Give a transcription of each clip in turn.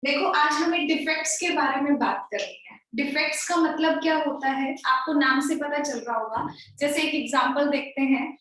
देखो आज हमें डिफेक्ट्स के बारे में बात करनी है। डिफेक्ट्स का मतलब क्या होता है आपको नाम से पता चल रहा होगा। जैसे एक एग्जांपल देखते हैं।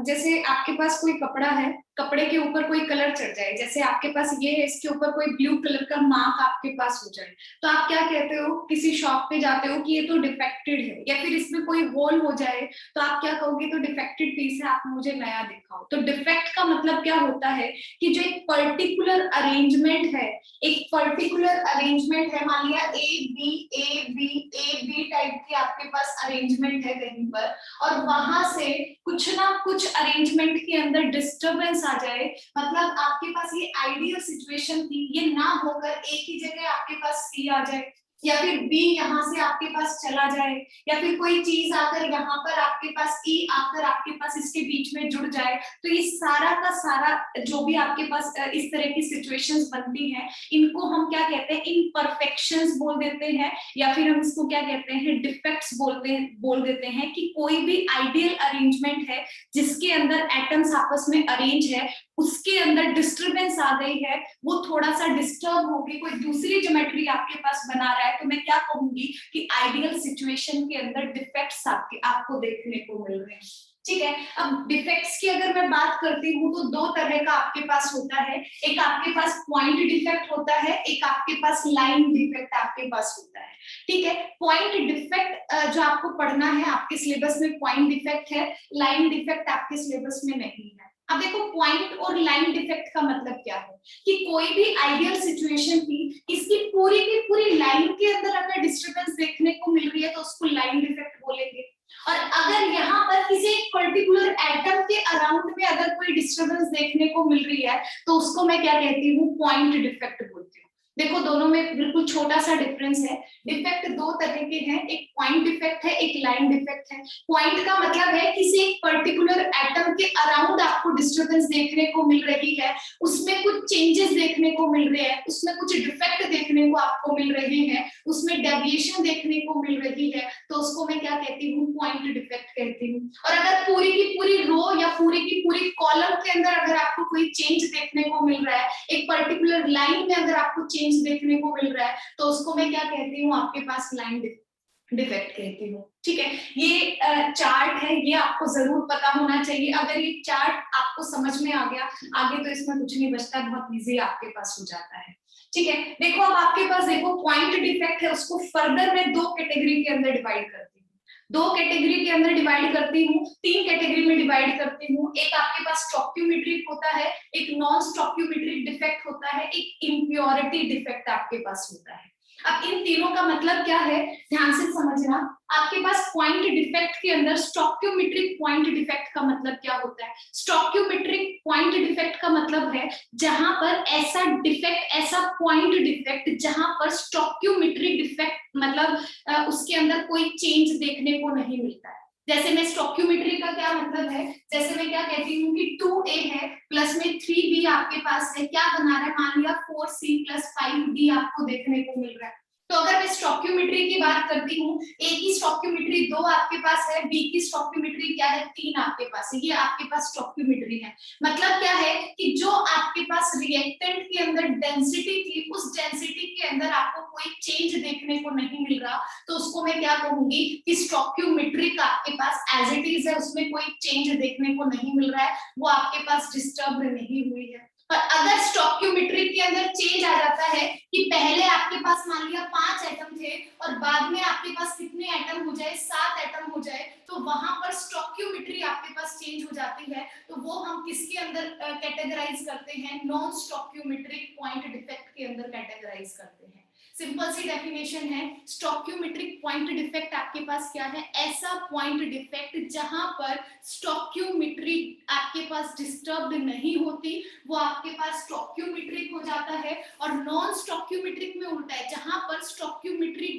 जैसे आपके पास कोई कपड़ा है, कपड़े के ऊपर कोई कलर चढ़ जाए, जैसे आपके पास ये है, इसके ऊपर कोई ब्लू कलर का मार्क आपके पास हो जाए, तो आप क्या कहते हो? किसी शॉप पे जाते हो कि ये तो डिफेक्टेड है, या फिर इसमें कोई होल हो जाए तो आप क्या कहोगे? तो डिफेक्टेड पीस है, आप मुझे नया दिखाओ। तो डिफेक्ट का मतलब क्या होता है कि जो एक पर्टिकुलर अरेंजमेंट है, एक पर्टिकुलर अरेंजमेंट है, मान लिया ए बी टाइप की आपके पास अरेंजमेंट है कहीं पर, और वहां से कुछ ना कुछ अरेंजमेंट के अंदर डिस्टरबेंस आ जाए, मतलब आपके पास ये आइडियल सिचुएशन थी, ये ना होकर एक ही जगह आपके पास सी आ जाए, या फिर बी यहाँ से आपके पास चला जाए, या फिर कोई चीज आकर यहाँ पर आपके पास ई आकर आपके पास इसके बीच में जुड़ जाए, तो ये सारा का सारा जो भी आपके पास इस तरह की सिचुएशंस बनती हैं, इनको हम क्या कहते हैं? इम्परफेक्शंस बोल देते हैं, या फिर हम इसको क्या कहते हैं? डिफेक्ट्स बोल देते हैं कि कोई भी आइडियल अरेंजमेंट है जिसके अंदर एटम्स आपस में अरेंज है, उसके अंदर डिस्टरबेंस आ गई है, वो थोड़ा सा डिस्टर्ब होगी, कोई दूसरी ज्योमेट्री आपके पास बना रहा है, तो मैं क्या कहूंगी कि आइडियल सिचुएशन के अंदर डिफेक्ट्स आपको देखने को मिल रहे हैं। ठीक है, अब डिफेक्ट्स की अगर मैं बात करती हूँ तो दो तरह का आपके पास होता है। एक आपके पास पॉइंट डिफेक्ट होता है, एक आपके पास लाइन डिफेक्ट आपके पास होता है। ठीक है, पॉइंट डिफेक्ट जो आपको पढ़ना है आपके सिलेबस में पॉइंट डिफेक्ट है, लाइन डिफेक्ट आपके सिलेबस में नहीं है। अब देखो पॉइंट और लाइन डिफेक्ट का मतलब क्या है कि कोई भी आइडियल सिचुएशन थी, इसकी पूरी की पूरी लाइन के अंदर अगर डिस्टरबेंस देखने को मिल रही है तो उसको लाइन डिफेक्ट बोलेंगे, और अगर यहाँ पर किसी एक पर्टिकुलर एटम के अराउंड में अगर कोई डिस्टरबेंस देखने को मिल रही है तो उसको मैं क्या कहती हूँ? पॉइंट डिफेक्ट बोलती हूँ। देखो दोनों में बिल्कुल छोटा सा डिफरेंस है। डिफेक्ट दो तरह के हैं, एक पॉइंट डिफेक्ट है, एक लाइन डिफेक्ट है। पॉइंट का मतलब है किसी एक पर्टिकुलर एटम के अराउंड आपको डिस्टरबेंस देखने को मिल रही है, उसमें कुछ चेंजेस देखने को मिल रहे हैं, उसमें कुछ डिफेक्ट देखने को आपको मिल रहे हैं, उसमें डेविएशन देखने को मिल रही है, तो उसको मैं क्या कहती हूँ? पॉइंट डिफेक्ट कहती हूँ। और अगर पूरी की पूरी रो या पूरी की पूरी कॉलम के अंदर अगर आपको कोई चेंज देखने को मिल रहा है, एक पर्टिकुलर लाइन में अगर आपको चेंज देखने को मिल रहा है, तो उसको मैं क्या कहती हूँ? आपके पास लाइन डिफेक्ट कहती हूँ। ठीक है, ये चार्ट है, ये आपको जरूर पता होना चाहिए। अगर ये चार्ट आपको समझ में आ गया, आगे तो इसमें कुछ नहीं बचता, बहुत इजी आपके पास हो जाता है। ठीक है, देखो अब आपके पास देखो पॉइंट डिफेक्ट है, उसको फर्दर मैं दो कैटेगरी के अंदर डिवाइड करती हूँ। दो कैटेगरी के अंदर डिवाइड करती हूँ, तीन कैटेगरी में डिवाइड करती हूँ। एक आपके पास स्टोक्यूमेट्रिक होता है, एक नॉन स्टोक्यूमेट्रिक डिफेक्ट होता है, एक इम्प्योरिटी डिफेक्ट आपके पास होता है। अब इन तीनों का मतलब क्या है, ध्यान से समझना। आपके पास पॉइंट डिफेक्ट के अंदर स्टोक्यूमेट्रिक पॉइंट डिफेक्ट का मतलब क्या होता है? स्टोक्यूमेट्रिक पॉइंट डिफेक्ट का मतलब है जहां पर ऐसा डिफेक्ट, ऐसा पॉइंट डिफेक्ट जहां पर स्टोक्यूमेट्रिक डिफेक्ट मतलब उसके अंदर कोई चेंज देखने को नहीं मिलता है। जैसे मैं स्टोक्यूमेट्री का क्या मतलब है, जैसे मैं क्या कहती हूँ कि 2a है प्लस में 3b आपके पास है, क्या बना रहा है? मान लिया 4c प्लस 5d आपको देखने को मिल रहा है। तो अगर मैं स्टोक्यूमेट्री की बात करती हूँ, ए की स्टोक्यूमेट्री 2 आपके पास है, बी की स्टोक्यूमेट्री क्या है? 3 आपके पास है, ये आपके पास स्टोक्यूमेट्री है। मतलब क्या है कि जो आपके पास रिएक्टेंट के अंदर डेंसिटी थी, उस डेंसिटी के अंदर आपको कोई चेंज देखने को नहीं मिल रहा, तो उसको मैं क्या कहूंगी कि स्टोक्यूमेट्रिक आपके पास एज इट इज है, उसमें कोई चेंज देखने को नहीं मिल रहा है, वो आपके पास डिस्टर्ब नहीं हुई है। पर अगर स्टोक्यूमेट्रिक के अंदर चेंज आ जाता है कि पहले आपके पास मान लिया 5 एटम थे और बाद में आपके पास कितने एटम हो जाए? 7 एटम हो जाए, तो वहां पर स्टोक्यूमेट्री आपके पास चेंज हो जाती है, तो वो हम किसके अंदर कैटेगराइज करते हैं? नॉन स्टोक्यूमेट्रिक पॉइंट डिफेक्ट के अंदर कैटेगराइज करते हैं। सिंपल सी डेफिनेशन है, स्टोक्यूमेट्रिक पॉइंट डिफेक्ट आपके पास क्या है? ऐसा पॉइंट डिफेक्ट जहां पर स्टोक्यूमेट्री आपके पास डिस्टर्ब नहीं होती, वो आपके पास स्टोक्यूमेट्रिक हो जाता है। और नॉन स्टोक्यूमेट्रिक में उल्टा है, जहां पर स्टोक्यूमेट्री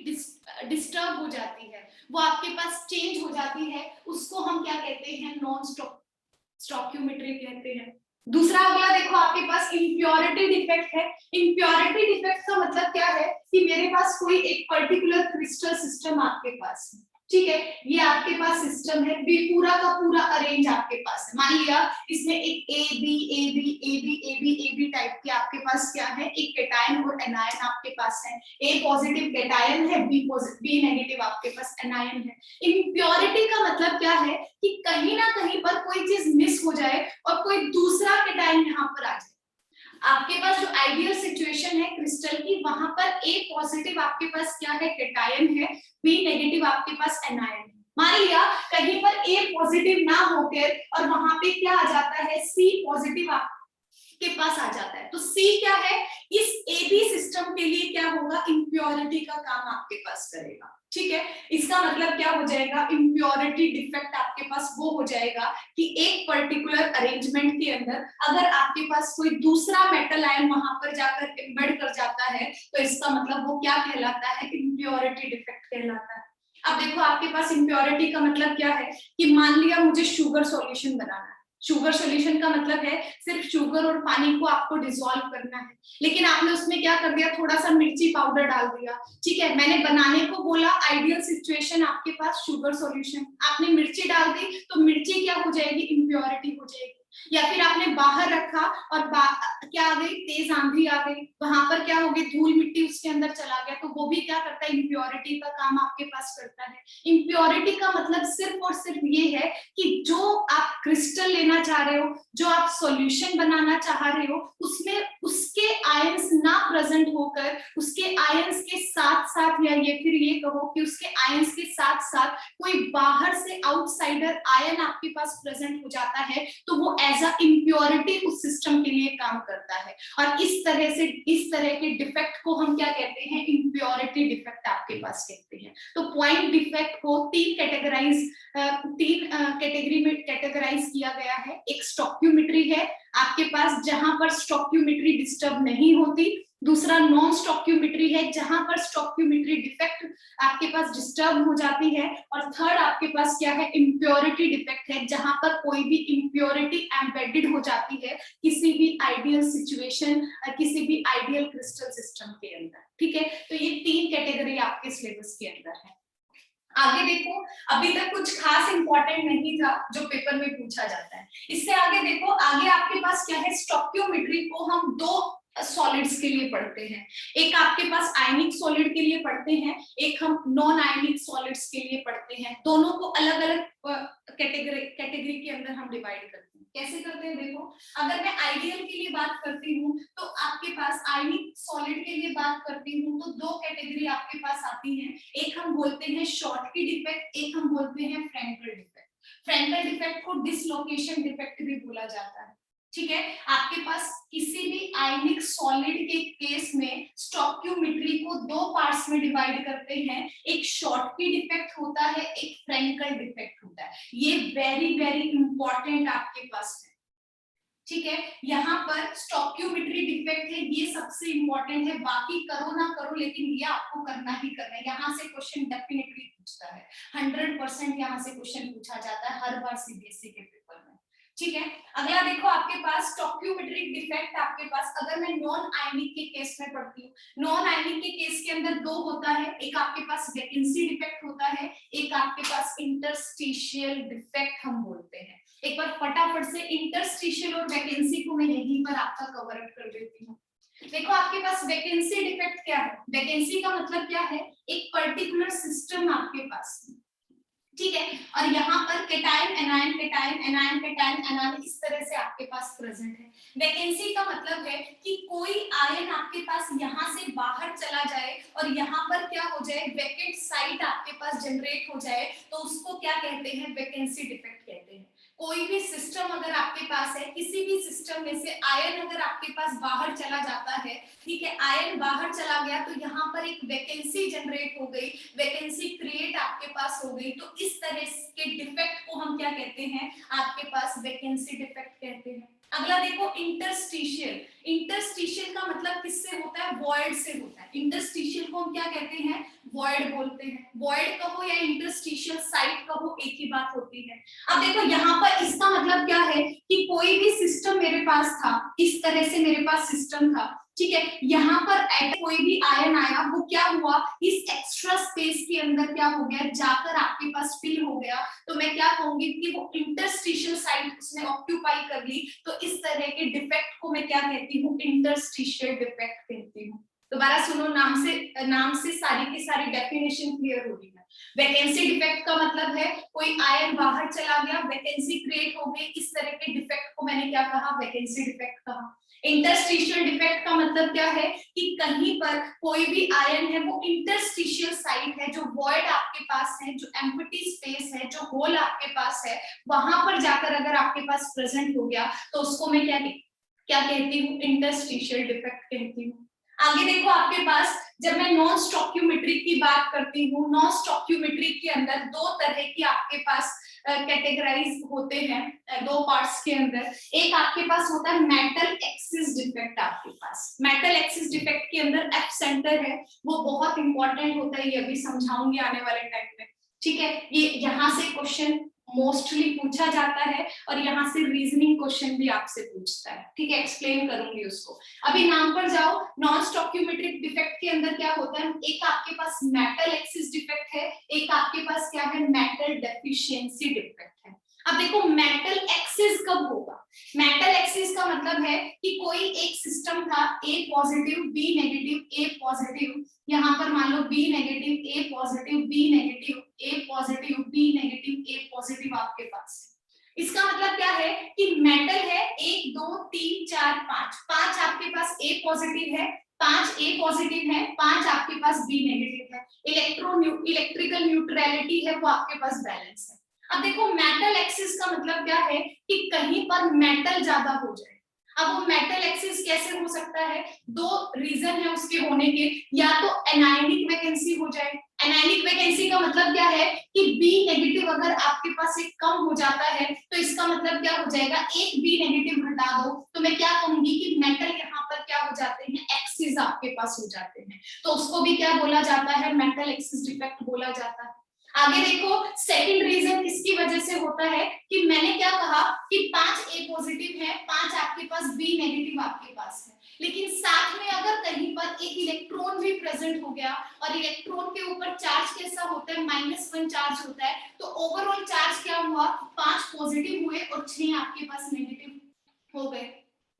डिस्टर्ब हो जाती है, वो आपके पास चेंज हो जाती है, उसको हम क्या कहते हैं? नॉन स्टोक्यूमेट्रिक कहते हैं। दूसरा अगला देखो आपके पास इम्प्योरिटी डिफेक्ट है। इम्प्योरिटी डिफेक्ट का मतलब क्या है कि मेरे पास कोई एक पर्टिकुलर क्रिस्टल सिस्टम आपके पास है, ठीक है, ये आपके पास सिस्टम है, बी पूरा का पूरा अरेंज आपके पास है। मान लिया इसमें एक A B A B A B A B A B type के आपके पास क्या है, एक कैटायन और एनायन आपके पास है। ए पॉजिटिव कैटायन है, बी नेगेटिव आपके पास एनायन है। इम्प्योरिटी का मतलब क्या है कि कहीं ना कहीं पर कोई चीज मिस हो जाए और कोई दूसरा कैटायन यहाँ पर आ जाए। आपके पास जो आइडियल सिचुएशन है क्रिस्टल की, वहां पर ए पॉजिटिव आपके पास क्या है, कैटायन है, बी नेगेटिव आपके पास एनायन है। मान लिया कहीं पर ए पॉजिटिव ना होकर और वहां पे क्या आ जाता है, सी पॉजिटिव आपके पास आ जाता है, तो सी क्या है, इस ए बी सिस्टम के लिए क्या होगा, इम्प्योरिटी का काम आपके पास करेगा। ठीक है, इसका मतलब क्या हो जाएगा, इम्प्योरिटी डिफेक्ट आपके पास वो हो जाएगा कि एक पर्टिकुलर अरेंजमेंट के अंदर अगर आपके पास कोई दूसरा मेटल आयन वहां पर जाकर एम्बेड कर जाता है, तो इसका मतलब वो क्या कहलाता है, इम्प्योरिटी डिफेक्ट कहलाता है। अब देखो आपके पास इम्प्योरिटी का मतलब क्या है कि मान लिया मुझे शुगर सॉल्यूशन बनाना है। शुगर सॉल्यूशन का मतलब है सिर्फ शुगर और पानी को आपको डिसॉल्व करना है, लेकिन आपने उसमें क्या कर दिया, थोड़ा सा मिर्ची पाउडर डाल दिया। ठीक है, मैंने बनाने को बोला, आइडियल सिचुएशन आपके पास शुगर सॉल्यूशन, आपने मिर्ची डाल दी तो मिर्ची क्या हो जाएगी, इम्प्योरिटी हो जाएगी। या फिर आपने बाहर रखा और क्या आ गई, तेज आंधी आ गई, वहां पर क्या हो गई, धूल मिट्टी उसके अंदर चला गया, तो वो भी क्या करता है, इम्प्योरिटी का काम आपके पास करता है। इम्प्योरिटी का मतलब सिर्फ और सिर्फ ये है कि जो आप क्रिस्टल लेना चाह रहे हो, जो आप सॉल्यूशन बनाना चाह रहे हो, उसमें उसके आयंस ना प्रेजेंट होकर उसके आयंस के साथ साथ, या ये फिर ये कहो कि उसके आयंस के साथ साथ कोई बाहर से आउटसाइडर आयन आपके पास प्रेजेंट हो जाता है, तो वो एज अ इम्प्योरिटी उस सिस्टम के लिए काम करता है। और इस तरह के डिफेक्ट को हम क्या कहते हैं, इम्प्योरिटी डिफेक्ट आपके पास कहते हैं। तो पॉइंट डिफेक्ट को तीन कैटेगरी में कैटेगराइज किया गया है। एक स्टॉक्यूमेट्री है आपके पास, जहां पर स्टॉक्यूमेट्री डिस्टर्ब नहीं होती। दूसरा नॉन स्टॉक्यूमेट्री है, जहां पर स्टॉक्यूमेट्री डिफेक्ट आपके पास डिस्टर्ब हो जाती है। और थर्ड आपके पास क्या है, इम्प्योरिटी डिफेक्ट है, जहां पर कोई भी इम्प्योरिटी एम्बेडेड हो जाती है किसी भी आइडियल सिचुएशन, किसी भी आइडियल क्रिस्टल सिस्टम के अंदर। ठीक है, तो ये तीन कैटेगरी आपके सिलेबस के अंदर है। आगे देखो, अभी तक कुछ खास इंपॉर्टेंट नहीं था जो पेपर में पूछा जाता है। इससे आगे देखो, आगे आपके पास क्या है, स्टॉक्योमेट्री को हम दो सॉलिड्स के लिए पढ़ते हैं। एक आपके पास आयनिक सॉलिड के लिए पढ़ते हैं, एक हम नॉन आयनिक सॉलिड्स के लिए पढ़ते हैं। दोनों को अलग अलग कैटेगरी के अंदर हम डिवाइड करते हैं। कैसे करते हैं देखो, अगर मैं आइडियल के लिए बात करती हूँ तो आपके पास आयनिक सॉलिड के लिए बात करती हूँ तो दो कैटेगरी आपके पास आती है। एक हम बोलते हैं शॉर्टकी डिफेक्ट, एक हम बोलते हैं फ्रैंकल डिफेक्ट। फ्रैंकल डिफेक्ट को डिसलोकेशन डिफेक्ट भी बोला जाता है। ठीक है, आपके पास किसी भी आयनिक सॉलिड के केस में स्टॉक्योमेट्री को दो पार्ट्स में डिवाइड करते हैं। एक शॉर्टकी डिफेक्ट होता है, एक फ्रैंकल डिफेक्ट होता है। ये वेरी वेरी इंपॉर्टेंट आपके पास है। ठीक है, यहाँ पर स्टॉक्योमेट्री डिफेक्ट है, ये सबसे इंपॉर्टेंट है। बाकी करो ना करो, लेकिन ये आपको करना ही करना है। यहाँ से क्वेश्चन डेफिनेटली पूछता है, 100% यहाँ से क्वेश्चन पूछा जाता है हर बार सीबीएसई के पेपर में। ठीक है, अगला देखो आपके पास स्टॉक्योमेट्रिक डिफेक्ट आपके पास, अगर मैं नॉन आयनिक के केस में पढ़ती हूँ, नॉन आयनिक के केस के अंदर दो होता है। एक आपके पास वैकेंसी डिफेक्ट होता है, एक आपके पास इंटरस्टिशियल डिफेक्ट हम बोलते हैं। एक बार फटाफट से इंटरस्टिशियल और वैकेंसी को मैं यहीं पर आपका कवर अप कर देती हूँ। देखो आपके पास वैकेंसी डिफेक्ट क्या है, वैकेंसी का मतलब क्या है, एक पर्टिकुलर सिस्टम आपके पास, ठीक है, और यहाँ पर cation anion cation anion cation anion इस तरह से आपके पास प्रेजेंट है। वैकेंसी का मतलब है कि कोई आयन आपके पास यहाँ से बाहर चला जाए और यहाँ पर क्या हो जाए, वैकेंट साइट आपके पास जनरेट हो जाए, तो उसको क्या कहते हैं, वैकेंसी डिफेक्ट कहते हैं। कोई भी सिस्टम अगर आपके पास है, किसी भी सिस्टम में से आयन अगर आपके पास बाहर चला जाता है, ठीक है, आयन बाहर चला गया तो यहाँ पर एक वैकेंसी जनरेट हो गई, वैकेंसी क्रिएट आपके पास हो गई, तो इस तरह के डिफेक्ट को हम क्या कहते हैं, आपके पास वैकेंसी डिफेक्ट कहते हैं। अगला देखो इंटरस्टिशियल, इंटरस्टिशियल का मतलब किससे होता है, वॉइड से होता है। इंटरस्टिशियल को हम क्या कहते हैं, वॉइड बोलते हैं। वॉइड कहो या इंटरस्टिशियल साइट कहो, एक ही बात होती है। अब देखो यहाँ पर इसका मतलब क्या है कि कोई भी सिस्टम मेरे पास था, इस तरह से मेरे पास सिस्टम था, ठीक है, यहाँ पर कोई भी आयन आया वो क्या हुआ, इस एक्स्ट्रा स्पेस के अंदर क्या हो गया, जाकर आपके पास फिल हो गया। तो मैं क्या कहूंगी कि वो इंटरस्टिशियल साइट उसने ऑक्यूपाई कर ली। तो इस तरह के डिफेक्ट को मैं क्या कहती हूँ, इंटरस्टिशियल डिफेक्ट कहती हूँ। दोबारा सुनो, नाम से सारी की सारी डेफिनेशन क्लियर हो रही है। वैकेंसी डिफेक्ट का मतलब है कोई आयन बाहर चला गया, वैकेंसी क्रिएट हो गई, इस तरह के डिफेक्ट को मैंने क्या कहा, वैकेंसी डिफेक्ट कहा। इंटरस्टिशियल डिफेक्ट का मतलब क्या है कि कहीं पर कोई भी आयन है वो इंटरस्टिशियल साइट है, जो वॉइड आपके पास है, जो एम्प्टी स्पेस है, जो होल आपके पास है, वहां पर जाकर अगर आपके पास प्रेजेंट हो गया तो उसको मैं क्या कहती हूँ, इंटरस्टिशियल डिफेक्ट कहती हूँ। आगे देखो आपके पास, जब मैं नॉन स्टॉक्यूमेट्रिक की बात करती हूँ, नॉन स्टॉक्यूमेट्रिक के अंदर दो तरह की आपके पास कैटेगराइज होते हैं, दो पार्ट्स के अंदर। एक आपके पास होता है मेटल एक्सिस डिफेक्ट। आपके पास मेटल एक्सिस डिफेक्ट के अंदर एफ सेंटर है, वो बहुत इंपॉर्टेंट होता है, ये अभी समझाऊंगी आने वाले टाइम में। ठीक है, ये यहाँ से क्वेश्चन मोस्टली पूछा जाता है और यहाँ से रीजनिंग क्वेश्चन भी आपसे पूछता है। ठीक है, एक्सप्लेन करूंगी उसको। अभी नाम पर जाओ, नॉन स्टॉक्यूमेट्रिक डिफेक्ट के अंदर क्या होता है, एक आपके पास मेटल एक्सिस डिफेक्ट है, एक आपके पास क्या है, मेटल डेफिशिएंसी डिफेक्ट है। अब देखो मेटल एक्सिस कब होगा, मेटल एक्सिस का मतलब है कि कोई एक सिस्टम था, ए positive B negative A positive, यहाँ पर मान लो B negative A positive B negative A positive B negative A positive आपके पास है। इसका मतलब क्या है कि मेटल है 1 2 3 4 5, 5 आपके पास ए पॉजिटिव है, 5 ए पॉजिटिव है, 5 आपके पास बी नेगेटिव है, इलेक्ट्रिकल न्यूट्रलिटी है वो आपके पास बैलेंस है। अब देखो मेटल एक्सिस का मतलब क्या है कि कहीं पर मेटल ज्यादा हो जाए। अब वो मेटल एक्सिस कैसे हो सकता है, दो रीजन है उसके होने के, या तो एनायनिक वैकेंसी हो जाए। एनायनिक वैकेंसी का मतलब क्या है कि बी नेगेटिव अगर आपके पास एक कम हो जाता है तो इसका मतलब क्या हो जाएगा, एक बी नेगेटिव हटा दो तो मैं क्या कहूंगी कि मेटल यहाँ पर क्या हो जाते हैं, एक्सिस आपके पास हो जाते हैं, तो उसको भी क्या बोला जाता है, मेटल एक्सिस डिफेक्ट बोला जाता है। आगे देखो, सेकंड रीजन इसकी वजह से होता है कि मैंने क्या कहा कि 5 ए पॉजिटिव है, 5 आपके पास बी नेगेटिव आपके पास है, लेकिन साथ में अगर कहीं पर एक इलेक्ट्रॉन भी प्रेजेंट हो गया और इलेक्ट्रॉन के ऊपर चार्ज कैसा होता है, -1 चार्ज होता है, तो ओवरऑल चार्ज क्या हुआ, 5 पॉजिटिव हुए और 6 आपके पास नेगेटिव हो गए।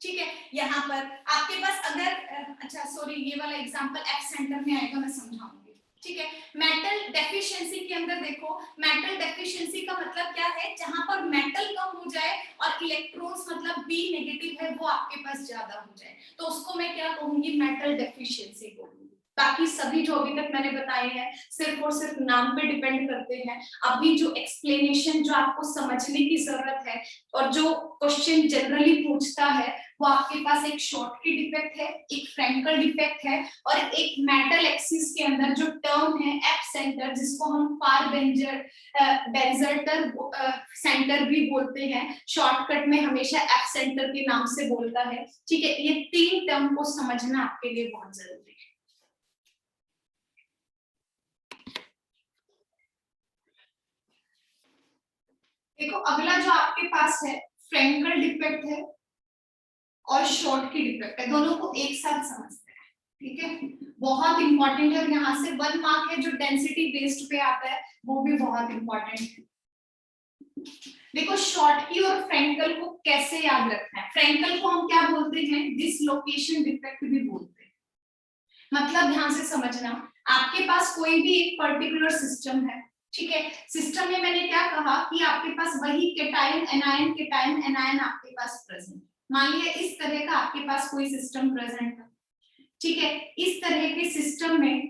ठीक है, यहाँ पर आपके पास अगर अच्छा सॉरी ये वाला एग्जांपल एफ सेंटर में आएगा, मैं समझाऊंगी। ठीक है, मेटल डेफिशिएंसी के अंदर देखो, मेटल डेफिशिएंसी का मतलब क्या है, जहां पर मेटल कम हो जाए और इलेक्ट्रॉन्स मतलब बी नेगेटिव है वो आपके पास ज्यादा हो जाए, तो उसको मैं क्या कहूंगी, मेटल डेफिशिएंसी कहूंगी। बाकी सभी जो अभी तक मैंने बताए हैं सिर्फ और सिर्फ नाम पे डिपेंड करते हैं। अभी जो एक्सप्लेनेशन जो आपको समझने की जरूरत है और जो क्वेश्चन जनरली पूछता है वो आपके पास एक शॉर्टकी डिफेक्ट है, एक फ्रैंकल डिफेक्ट है और एक मेटल एक्सिस के अंदर जो टर्म है एफ सेंटर, जिसको हम फार बेंजर्टर सेंटर भी बोलते हैं, शॉर्टकट में हमेशा एफ सेंटर के नाम से बोलता है। ठीक है, ये 3 टर्म को समझना आपके लिए बहुत जरूरी है। देखो अगला जो आपके पास है फ्रैंकल डिफेक्ट है और शॉर्टकी डिफेक्ट है, दोनों को एक साथ समझते हैं। ठीक है, बहुत इंपॉर्टेंट है और यहाँ से 1 मार्क है जो डेंसिटी बेस्ड पे आता है, वो भी बहुत इंपॉर्टेंट है। देखो शॉर्टकी और फ्रैंकल को कैसे याद रखना है, फ्रैंकल को हम क्या बोलते हैं, डिसलोकेशन डिफेक्ट भी बोलते हैं। मतलब ध्यान से समझना, आपके पास कोई भी एक पर्टिकुलर सिस्टम है, ठीक है, सिस्टम में मैंने क्या कहा कि आपके पास वही केटायन एनायन आपके पास प्रेजेंट। मान लिया इस तरह का आपके पास कोई सिस्टम प्रेजेंट है, ठीक है, इस तरह के सिस्टम में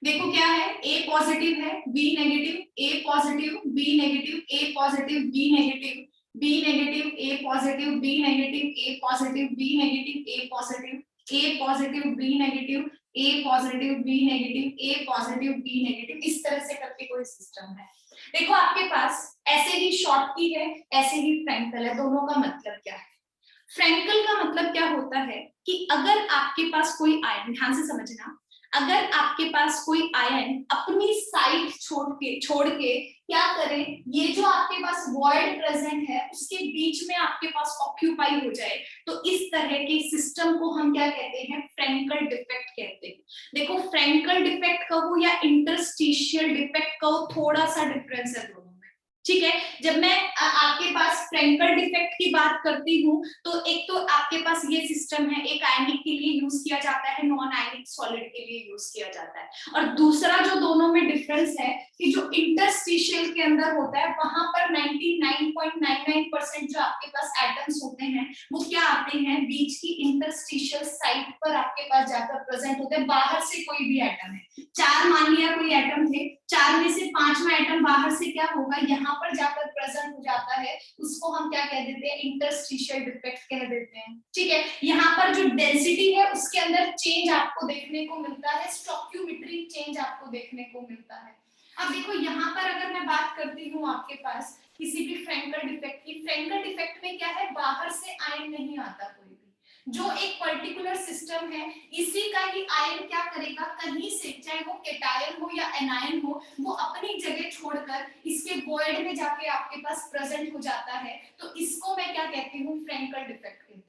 देखो क्या है, ए पॉजिटिव है B negative, A positive B negative, A positive B negative, B negative A positive B negative, A positive B negative, A positive, A positive B negative, A positive B negative, A positive B negative, इस तरह से करके कोई system है। देखो आपके पास ऐसे ही Schottky है, ऐसे ही फ्रैंकल है, दोनों का मतलब क्या है। फ्रैंकल का मतलब क्या होता है कि अगर आपके पास कोई आयन, ध्यान से समझना, अगर आपके पास कोई आयन अपनी साइट छोड़ के क्या करें, ये जो आपके पास वॉइड प्रेजेंट है उसके बीच में आपके पास ऑक्यूपाई हो जाए, तो इस तरह के सिस्टम को हम क्या कहते हैं, फ्रैंकल डिफेक्ट कहते हैं। देखो फ्रैंकल डिफेक्ट कहो या इंटरस्टिशियल डिफेक्ट कहो, थोड़ा सा डिफरेंस है दोनों में, ठीक है। जब मैं आपके पास फ्रैंकल डिफेक्ट की बात करती हूँ तो एक तो आपके पास ये सिस्टम है, एक आयनिक के लिए यूज किया जाता है, नॉन आयनिक सॉलिड के लिए यूज किया जाता है। और दूसरा जो दोनों में डिफरेंस है कि जो इंटरस्टिशियल के अंदर होता है वहां पर 99.99% जो आपके पास एटम्स होते हैं वो क्या आते हैं, बीच की इंटरस्टिशियल साइट पर आपके पास जाकर प्रेजेंट होते हैं। बाहर से कोई भी एटम है, चार मान लिया कोई एटम थे, चार में से पांचवा एटम बाहर से क्या होगा, यहाँ पर जाकर प्रेजेंट हो जाता है, उसको हम क्या कह देते हैं, इंटरस्टिशियल डिफेक्ट कह देते हैं, ठीक है। यहाँ पर जो डेंसिटी है उसके अंदर चेंज आपको देखने को मिलता है, स्टोइकियोमेट्रिक चेंज आपको देखने को मिलता है। अब देखो यहाँ पर अगर मैं बात करती हूँ आपके पास किसी भी फ्रैंकल डिफेक्ट की, फ्रैंकल डिफेक्ट में क्या है, बाहर से आयन नहीं आता कोई भी, जो एक पर्टिकुलर सिस्टम है इसी का ही आयन क्या करेगा, कहीं से चाहे वो केटायन हो या एनायन हो, वो अपनी जगह छोड़कर इसके वॉइड में जाके आपके पास प्रेजेंट हो जाता है। तो इसको मैं क्या कहती हूँ, फ्रैंकल डिफेक्ट कहती हूँ।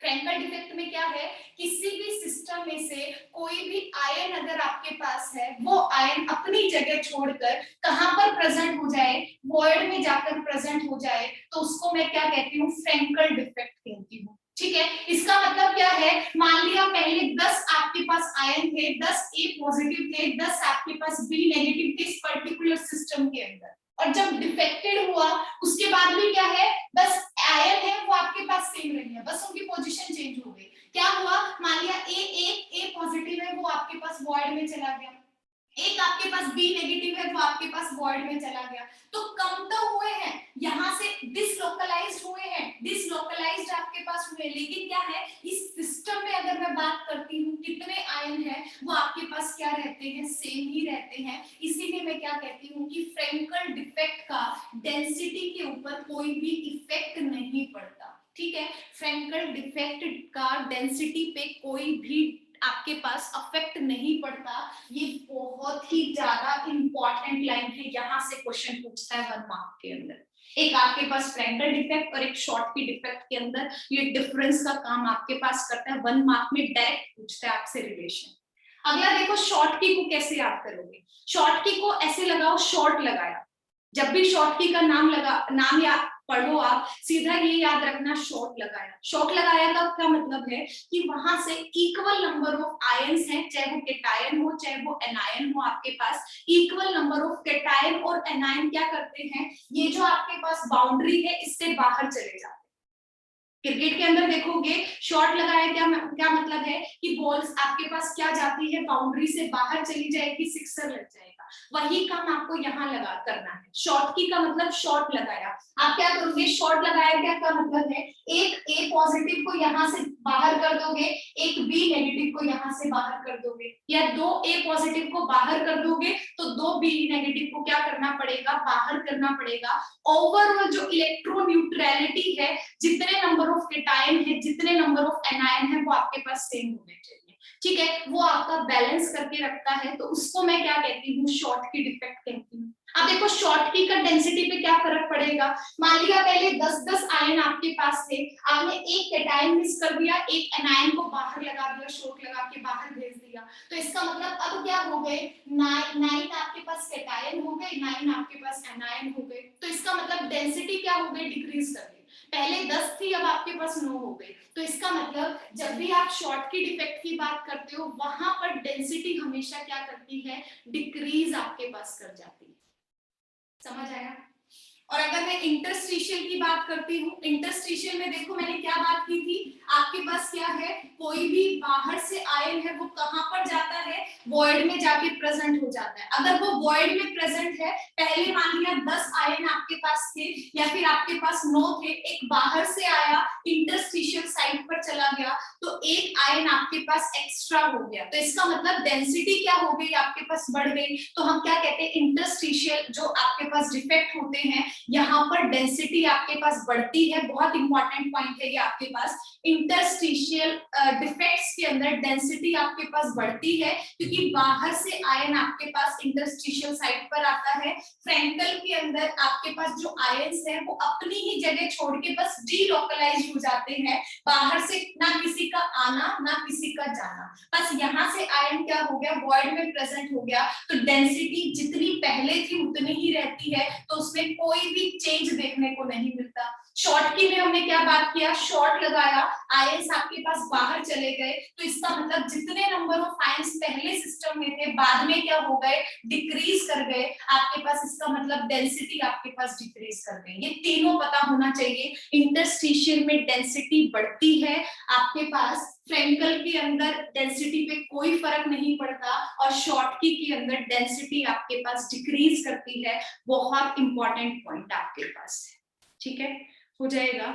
फ्रैंकल डिफेक्ट में क्या है, किसी भी सिस्टम में से कोई भी आयन अगर आपके पास है, वो आयन अपनी जगह छोड़कर कहां पर प्रेजेंट हो जाए, वॉइड में जाकर प्रेजेंट हो जाए, तो उसको मैं क्या कहती हूँ, फ्रैंकल डिफेक्ट कहती हूँ, ठीक है। इसका मतलब क्या है, मान लिया पहले 10 आपके पास आयन थे, 10 ए पॉजिटिव थे, 10 आपके पास बी नेगेटिव थे इस पर्टिकुलर सिस्टम के अंदर, और जब डिफेक्टेड हुआ उसके बाद भी क्या है, बस आयन है वो आपके पास सेम रही है, बस उनकी पोजीशन चेंज हो गई। क्या हुआ, मान लिया ए पॉजिटिव है वो आपके पास वॉइड में चला गया, एक आपके पास बी नेगेटिव है वो आपके पास वॉइड में चला गया, तो कम तो हुए हैं, यहाँ से डिसलोकलाइज्ड हुए हैं, डिसलोकलाइज्ड आपके पास हुए, लेकिन क्या है, इस सिस्टम में अगर मैं बात करती हूँ कितने आयन है वो आपके पास क्या रहते हैं, सेम ही रहते हैं। इसीलिए मैं क्या कहती हूँ कि फ्रैंकल डिफेक्ट का डेंसिटी के ऊपर कोई भी इफेक्ट नहीं पड़ता, ठीक है। फ्रैंकल डिफेक्ट का डेंसिटी पे कोई भी आपके पास अफेक्ट नहीं पड़ता। ये बहुत ही ज्यादा इंपॉर्टेंट लाइन है, यहाँ से क्वेश्चन पूछता है 1 मार्क के अंदर। एक आपके पास फ्रैंकल डिफेक्ट और एक शॉर्टकी डिफेक्ट के अंदर ये डिफरेंस का काम आपके पास करता है, 1 मार्क में डायरेक्ट पूछता है आपसे रिलेशन। अगला देखो शॉर्टकी को कैसे याद करोगे, शॉर्टकी को ऐसे लगाओ, शॉर्ट लगाया, जब भी शॉर्टकी का नाम या पढ़ो आप सीधा ये याद रखना, शॉर्ट लगाया। शॉर्ट लगाया का क्या मतलब है कि वहां से इक्वल नंबर ऑफ आयंस हैं, चाहे वो केटायन हो चाहे वो एनायन हो, आपके पास इक्वल नंबर ऑफ केटायन और एनायन क्या करते हैं, ये जो आपके पास बाउंड्री है इससे बाहर चले जाते हैं। क्रिकेट के अंदर देखोगे शॉट लगाया क्या मतलब है कि बॉल्स आपके पास क्या जाती है, बाउंड्री से बाहर चली जाएगी, सिक्सर लग जाएगा। वही काम आपको यहाँ लगा करना है, शॉट की का मतलब शॉट लगाया। आप क्या करोगे, शॉट लगाया क्या मतलब है, एक ए पॉजिटिव को यहाँ से बाहर कर दोगे, एक बी नेगेटिव को यहाँ से बाहर कर दोगे, या दो ए पॉजिटिव को बाहर कर दोगे तो दो बी नेगेटिव को क्या करना पड़ेगा, बाहर करना पड़ेगा। ओवरऑल जो इलेक्ट्रोन्यूट्रलिटी है, जितने नंबर ऑफ केटायन है जितने नंबर ऑफ एनायन है वो आपके पास सेम होने चाहिए, ठीक है, वो आपका बैलेंस करके रखता है, तो उसको मैं क्या कहती हूँ, शॉर्टकी डिफेक्ट कहती हूँ। अब देखो शॉर्टकी का डेंसिटी पे क्या फर्क पड़ेगा, मान लिया पहले 10-10 आयन आपके पास थे, आपने एक केटायन मिस कर दिया, एक एनायन को बाहर लगा दिया, शॉर्ट लगा के बाहर भेज दिया, तो इसका मतलब अब क्या हो गए, 9 आपके पास केटायन हो गए, 9 आपके पास एनायन हो गए, तो इसका मतलब डेंसिटी क्या हो गई, डिक्रीज कर गई। पहले 10 थी अब आपके पास 9 हो गई, तो इसका मतलब जब भी आप शॉर्टकी डिफेक्ट की बात करते हो वहां पर डेंसिटी हमेशा क्या करती है, डिक्रीज आपके पास कर जाती है, समझ आया। और अगर मैं इंटरस्टिशियल की बात करती हूँ, इंटरस्टिशियल में देखो मैंने क्या बात की थी, आपके पास क्या है, कोई भी बाहर से आयन है वो कहां पर जाता है, वॉइड में जाके प्रेजेंट हो जाता है। अगर वो वॉइड में प्रेजेंट है, पहले मान लिया 10 आयन आपके पास थे या फिर आपके पास 9 थे, एक बाहर से आया इंटरस्टिशियल साइड पर चला गया, तो एक आयन आपके पास एक्स्ट्रा हो गया, तो इसका मतलब डेंसिटी क्या हो गई, आपके पास बढ़ गई। तो हम क्या कहते हैं, इंटरस्टिशियल जो आपके पास डिफेक्ट होते हैं यहाँ पर डेंसिटी आपके पास बढ़ती है, बहुत इंपॉर्टेंट पॉइंट है ये आपके पास, इंटरस्टिशियल डिफेक्ट्स के अंदर डेंसिटी आपके पास बढ़ती है, क्योंकि बाहर से आयन आपके पास इंटरस्टिशियल साइड पर आता है। फ्रंटल के अंदर आपके पास जो आयंस है वो अपनी ही जगह छोड़ के बस डीलोकलाइज हो जाते हैं, बाहर से ना किसी का आना ना किसी का जाना, बस यहाँ से आयन क्या हो गया, वॉइड में प्रेजेंट हो गया, तो डेंसिटी जितनी पहले थी उतनी ही रहती है, तो उसमें कोई भी चेंज देखने को नहीं मिलता। शॉर्ट की में हमने क्या बात किया, शॉर्ट लगाया, आयंस आपके पास बाहर चले गए, तो इसका मतलब जितने नंबर ऑफ आयंस पहले सिस्टम में थे बाद में क्या हो गए, डिक्रीज कर गए आपके पास, इसका मतलब डेंसिटी आपके पास डिक्रीज कर गई। ये तीनों पता होना चाहिए। इंटरस्टिशियल में डेंसिटी बढ़ती है आपके पास, फ्रैंकल के अंदर डेंसिटी पे कोई फर्क नहीं पड़ता, और शॉर्टकी के अंदर डेंसिटी आपके पास डिक्रीज करती है। बहुत इंपॉर्टेंट पॉइंट आपके पास है, ठीक है, हो जाएगा।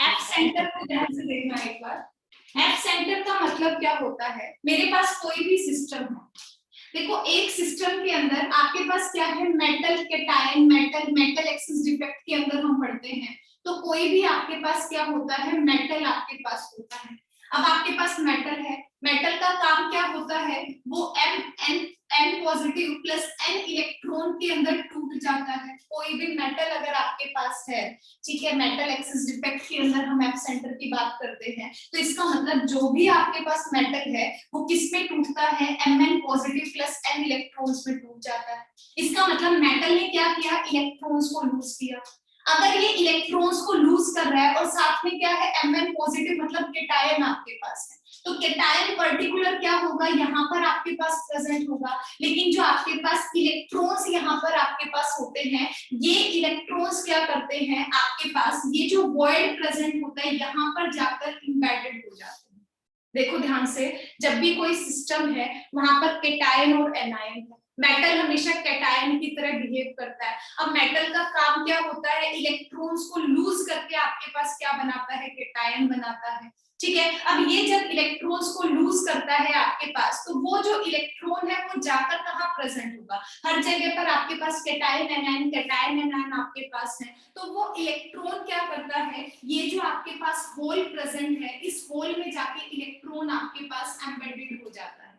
एफ सेंटर को ध्यान से देखना एक बार। एफ सेंटर का मतलब क्या होता है, मेरे पास कोई भी सिस्टम है, देखो एक सिस्टम के अंदर आपके पास क्या है, metal cation, metal axis defect के अंदर हम पढ़ते हैं, तो कोई भी आपके पास क्या होता है, मेटल आपके पास होता है। अब आपके पास मेटल है, मेटल का काम क्या होता है, वो an positive plus an electron के अंदर टूट जाता है। कोई भी मेटल अगर आपके पास है, ठीक है, मेटल एक्सिस डिफेक्ट के अंदर हम एफ सेंटर की बात करते हैं, तो इसका मतलब जो भी आपके पास मेटल है वो किस में टूटता है, Mn positive plus n electrons में टूट जाता है। इसका मतलब मेटल ने क्या किया, इलेक्ट्रॉन्स को लूज किया। अगर ये इलेक्ट्रॉन्स को लूज कर रहा है और साथ में क्या है, Mn पॉजिटिव मतलब कैटायन आपके पास है, तो कैटायन पर्टिकुलर क्या होगा, यहाँ पर आपके पास प्रेजेंट होगा, लेकिन जो आपके पास इलेक्ट्रॉन्स यहाँ पर आपके पास होते हैं, ये इलेक्ट्रॉन्स क्या करते हैं आपके पास, ये जो वॉइड प्रेजेंट होता है यहाँ पर जाकर इंबेडेड हो जाते हैं। देखो ध्यान से, जब भी कोई सिस्टम है वहां पर कैटायन और एनायन है, मेटल हमेशा कैटायन की तरह बिहेव करता है। अब मेटल का काम क्या होता है, इलेक्ट्रॉन्स को लूज करके आपके पास क्या बनाता है, कैटायन बनाता है, ठीक है। अब ये जब इलेक्ट्रॉन्स को लूज करता है आपके पास, तो वो जो इलेक्ट्रॉन है वो जाकर कहाँ प्रेजेंट होगा, हर जगह पर आपके पास कैटायन एनायन आपके पास है, तो वो इलेक्ट्रॉन क्या करता है, ये जो आपके पास होल प्रेजेंट है, इस होल में जाके इलेक्ट्रॉन आपके पास एम्बेडेड हो जाता है,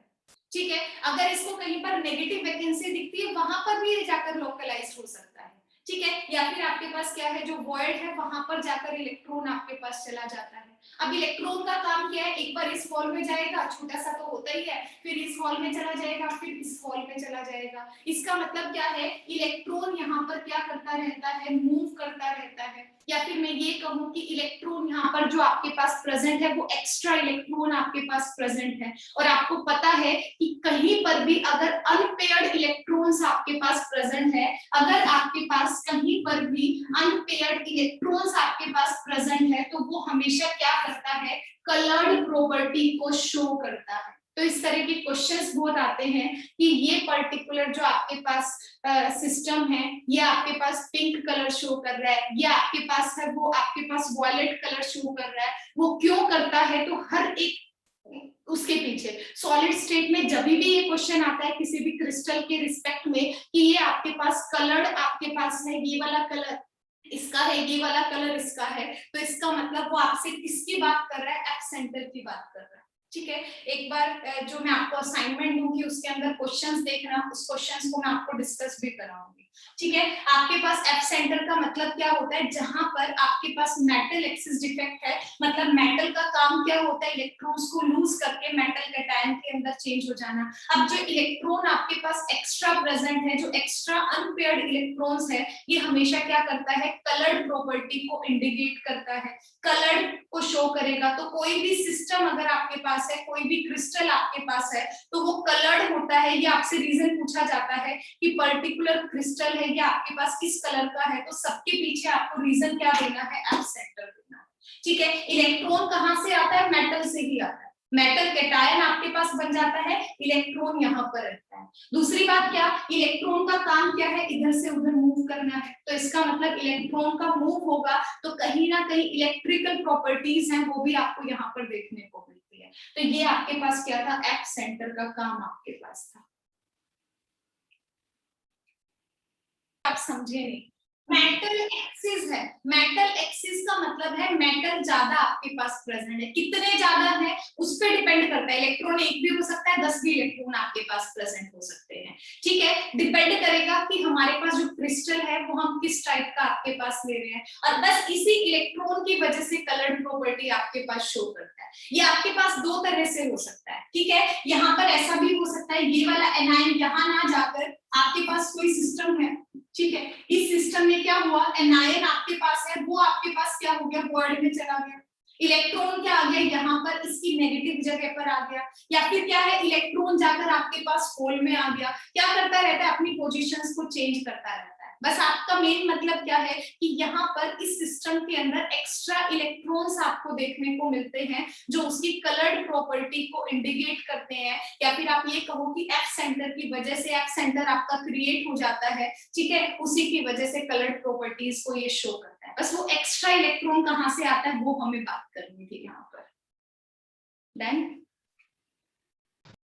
ठीक है। अगर इसको कहीं पर नेगेटिव वैकेंसी दिखती है वहां पर भी जाकर लोकलाइज हो सकता है, ठीक है, या फिर आपके पास क्या है, जो वॉइड है वहां पर जाकर इलेक्ट्रॉन आपके पास चला जाता है। अब इलेक्ट्रॉन का काम क्या है, एक बार इस हॉल में जाएगा, छोटा सा तो होता ही है, फिर इस हॉल में चला जाएगा, फिर इस हॉल में चला जाएगा। इसका मतलब क्या है, इलेक्ट्रॉन यहाँ पर क्या करता रहता है, मूव करता रहता है, या फिर मैं ये कहूँ कि इलेक्ट्रॉन यहाँ पर जो आपके पास प्रेजेंट है वो एक्स्ट्रा इलेक्ट्रॉन आपके पास प्रेजेंट है। और आपको पता है कि कहीं पर भी अगर अनपेयर्ड इलेक्ट्रॉन्स आपके पास प्रेजेंट है, अगर आपके पास कहीं पर भी अनपेयर्ड इलेक्ट्रॉन्स आपके पास प्रेजेंट है, तो वो हमेशा क्या करता है, कलर्ड प्रॉपर्टी को शो करता है। तो इस तरह के क्वेश्चंस बहुत आते हैं कि ये पर्टिकुलर जो आपके पास सिस्टम है, ये आपके पास पिंक कलर शो कर रहा है, ये आपके पास है वो आपके पास वॉयलेट कलर शो कर रहा है, वो क्यों करता है, तो हर एक उसके पीछे सॉलिड स्टेट में जब भी ये क्वेश्चन आता है किसी भी क्रिस्टल के रिस्पेक्ट में कि ये आपके पास कलर्ड आपके पास है, ये वाला कलर इसका है, ये वाला कलर इसका है, तो इसका मतलब वो आपसे किसकी बात कर रहा है, एफ सेंटर की बात कर रहा है, ठीक है। एक बार जो मैं आपको असाइनमेंट दूंगी उसके अंदर क्वेश्चंस देखना, उस क्वेश्चंस को मैं आपको डिस्कस भी कराऊंगी, ठीक है। आपके पास एफ सेंटर का मतलब क्या होता है, जहां पर आपके पास मेटल एक्सिस डिफेक्ट है, मतलब मेटल का काम क्या होता है, इलेक्ट्रॉन्स को लूज करके मेटल कैटायन के अंदर चेंज हो जाना। अब जो इलेक्ट्रॉन आपके पास एक्स्ट्रा प्रेजेंट है, जो एक्स्ट्रा अनपेयर्ड इलेक्ट्रॉन्स है, ये हमेशा क्या करता है, कलर्ड प्रॉपर्टी को इंडिकेट करता है, कलर्ड को शो करेगा। तो कोई भी सिस्टम अगर आपके पास है, कोई भी क्रिस्टल आपके पास है, तो वो कलर्ड होता है। ये आपसे रीजन पूछा जाता है कि पर्टिकुलर क्रिस्टल है ये आपके पास किस कलर का है, तो सबके पीछे आपको रीजन क्या देना है, एफ सेंटर देना है, ठीक है। इलेक्ट्रॉन कहां से आता है, मेटल से ही आता है, मेटल कैटायन आपके पास बन जाता है, इलेक्ट्रॉन यहाँ पर रहता है। दूसरी बात क्या, इलेक्ट्रॉन का काम क्या है, इधर से उधर मूव करना है, तो इसका मतलब इलेक्ट्रॉन का मूव होगा तो कहीं ना कहीं इलेक्ट्रिकल प्रॉपर्टीज हैं वो भी आपको यहाँ पर देखने को मिलती है। तो ये आपके पास क्या था, एफ सेंटर का काम आपके पास था। आप समझे नहीं, मेटल एक्सिस है, मेटल एक्सिस का मतलब है प्रेजेंट है, कितने ज्यादा है उस पर डिपेंड करता है। इलेक्ट्रॉन एक भी हो सकता है, 10 भी इलेक्ट्रॉन आपके पास प्रेजेंट हो सकते हैं, ठीक है। डिपेंड करेगा कि हमारे पास जो क्रिस्टल है वो हम किस टाइप का आपके पास ले रहे हैं, और बस इसी इलेक्ट्रॉन की वजह से कलर प्रॉपर्टी आपके पास शो करता है। ये आपके पास दो तरह से हो सकता है, ठीक है। यहाँ पर ऐसा भी हो सकता है ये वाला एनायन यहाँ ना जाकर आपके पास कोई सिस्टम है, ठीक है, इस सिस्टम में क्या हुआ, एनायन आपके पास है, वो आपके पास क्या हो गया, वर्ल्ड में चला गया। इलेक्ट्रॉन क्या आ गया यहाँ पर, इसकी नेगेटिव जगह पर आ गया, या फिर क्या है, इलेक्ट्रॉन जाकर आपके पास होल में आ गया। क्या करता रहता है, अपनी पोजीशंस को चेंज करता रहता है। बस आपका मेन मतलब क्या है कि यहाँ पर इस सिस्टम के अंदर एक्स्ट्रा इलेक्ट्रॉन्स आपको देखने को मिलते हैं जो उसकी कलर्ड प्रॉपर्टी को इंडिकेट करते हैं, या फिर आप ये कहो कि एफ सेंटर की वजह से, एफ सेंटर आपका क्रिएट हो जाता है, ठीक है, उसी की वजह से कलर्ड प्रॉपर्टीज को ये शो करता है। बस वो एक्स्ट्रा इलेक्ट्रॉन कहाँ से आता है वो हमें बात करनी थी यहाँ पर। डन।